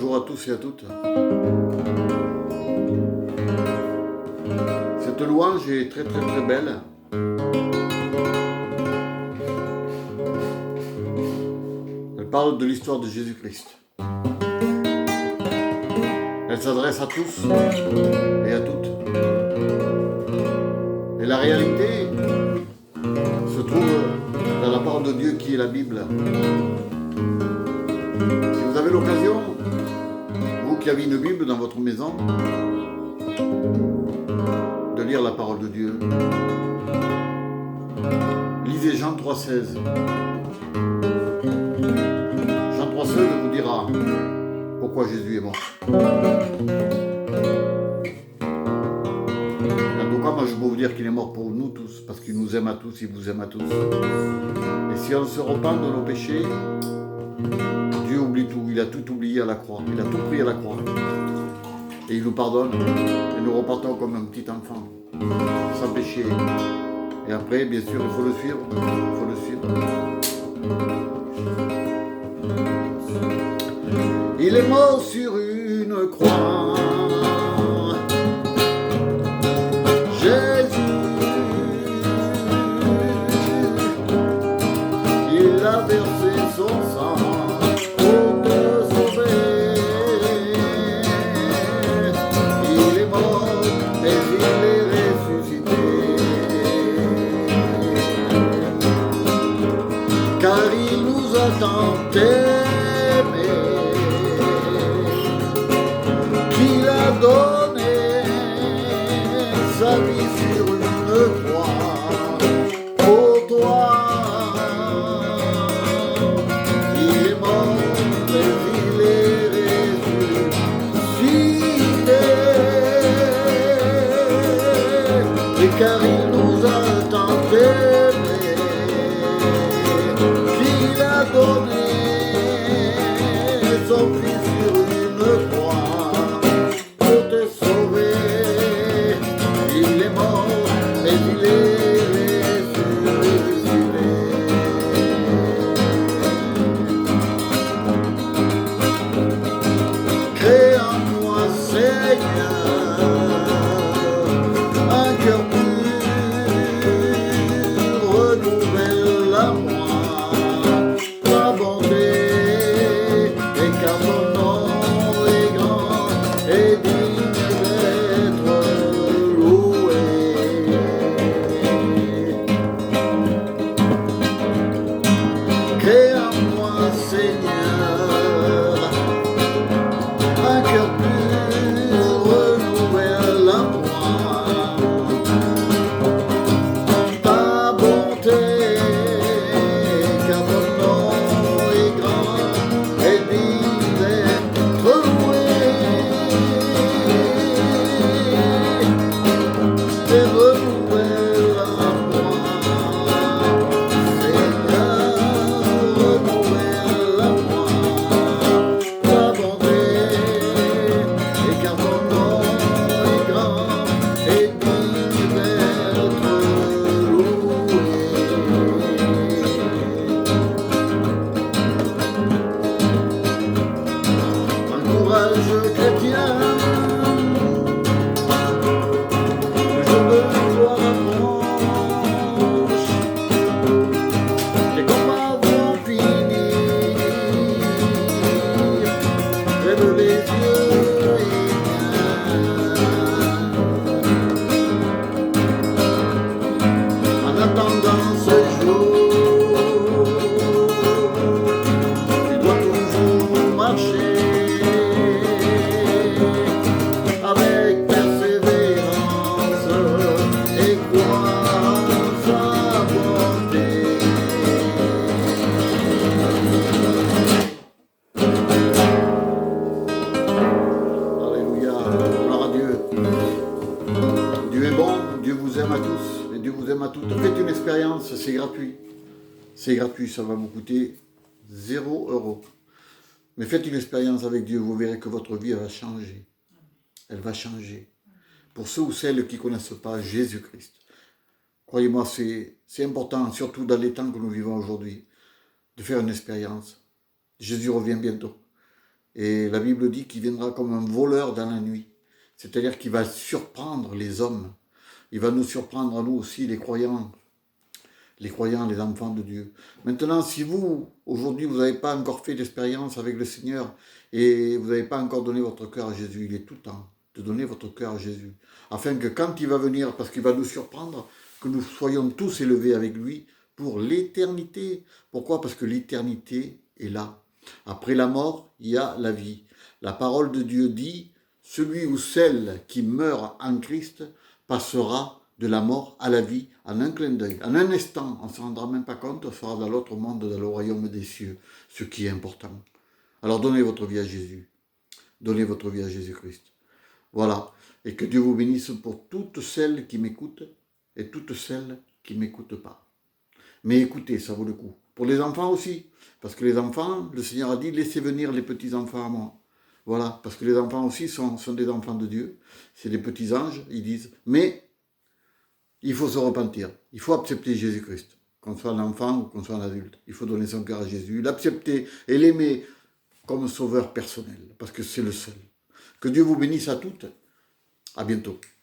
Bonjour à tous et à toutes. Cette louange est très belle. Elle parle de l'histoire de Jésus-Christ. Elle s'adresse à tous et à toutes. Et la réalité se trouve dans la parole de Dieu qui est la Bible. Si vous avez l'occasion, vous qui avez une Bible dans votre maison, de lire la parole de Dieu, lisez Jean 3,16. Jean 3,16 vous dira pourquoi Jésus est mort. En tout cas, moi je peux vous dire qu'il est mort pour nous tous, parce qu'il nous aime à tous, il vous aime à tous. Et si on se repent de nos péchés, Dieu oublie tout, il a tout oublié à la croix, il a tout pris à la croix. Et il nous pardonne, et nous repartons comme un petit enfant, sans péché. Et après, bien sûr, il faut le suivre, Il est mort sur une croix, Jésus, il a versé son sang pour te sauver. Il est mort, mais il est ressuscité, car il nous a tant aimés, qu'il a donné sa vie sur une croix pour toi. Il est mort, mais il est ressuscité, et car il nous a tant aimés, qu'il a donné son fils sur une croix pour te sauver. Il est mort, mais il est ressuscité. Crée en moi, Seigneur, un cœur pur, renouvelle la moi ta bonté, et car ton nom est grand et digne d'être loué. Crée en moi, Seigneur, un cœur pur, renouvelle en moi ta bonté, car ton nom est grand et digne d'être loué. Et renouvelle en moi, Seigneur, renouvelle en moi ta bonté, et car ton nom est grand et digne d'être loué. Encourage chrétien, le jour de gloire approche, les combats vont finir, lève les yeux et viens. En attendant ce jour, tu dois toujours marcher avec persévérance et croire en sa bonté. Alléluia, gloire à Dieu. Dieu est bon, Dieu vous aime à tous, et Dieu vous aime à toutes. Faites une expérience, c'est gratuit. C'est gratuit, ça va vous coûter 0 €. Mais faites une expérience avec Dieu, vous verrez que votre vie elle va changer. Elle va changer. Pour ceux ou celles qui ne connaissent pas Jésus-Christ, croyez-moi, c'est important, surtout dans les temps que nous vivons aujourd'hui, de faire une expérience. Jésus revient bientôt. Et la Bible dit qu'il viendra comme un voleur dans la nuit. C'est-à-dire qu'il va surprendre les hommes. Il va nous surprendre à nous aussi, les croyants, les enfants de Dieu. Maintenant, si vous, aujourd'hui, vous n'avez pas encore fait d'expérience avec le Seigneur et vous n'avez pas encore donné votre cœur à Jésus, il est tout temps de donner votre cœur à Jésus. Afin que quand il va venir, parce qu'il va nous surprendre, que nous soyons tous élevés avec lui pour l'éternité. Pourquoi? Parce que l'éternité est là. Après la mort, il y a la vie. La parole de Dieu dit, celui ou celle qui meurt en Christ passera de la mort à la vie en un clin d'œil. En un instant, on ne se rendra même pas compte, on sera dans l'autre monde, dans le royaume des cieux, ce qui est important. Alors donnez votre vie à Jésus. Donnez votre vie à Jésus-Christ. Voilà. Et que Dieu vous bénisse pour toutes celles qui m'écoutent et toutes celles qui ne m'écoutent pas. Mais écoutez, ça vaut le coup. Pour les enfants aussi. Parce que les enfants, le Seigneur a dit, laissez venir les petits enfants à moi. Voilà. Parce que les enfants aussi sont des enfants de Dieu. C'est des petits anges, ils disent. Mais il faut se repentir. Il faut accepter Jésus-Christ. Qu'on soit un enfant ou qu'on soit un adulte. Il faut donner son cœur à Jésus, l'accepter et l'aimer comme sauveur personnel. Parce que c'est le seul. Que Dieu vous bénisse à toutes. À bientôt.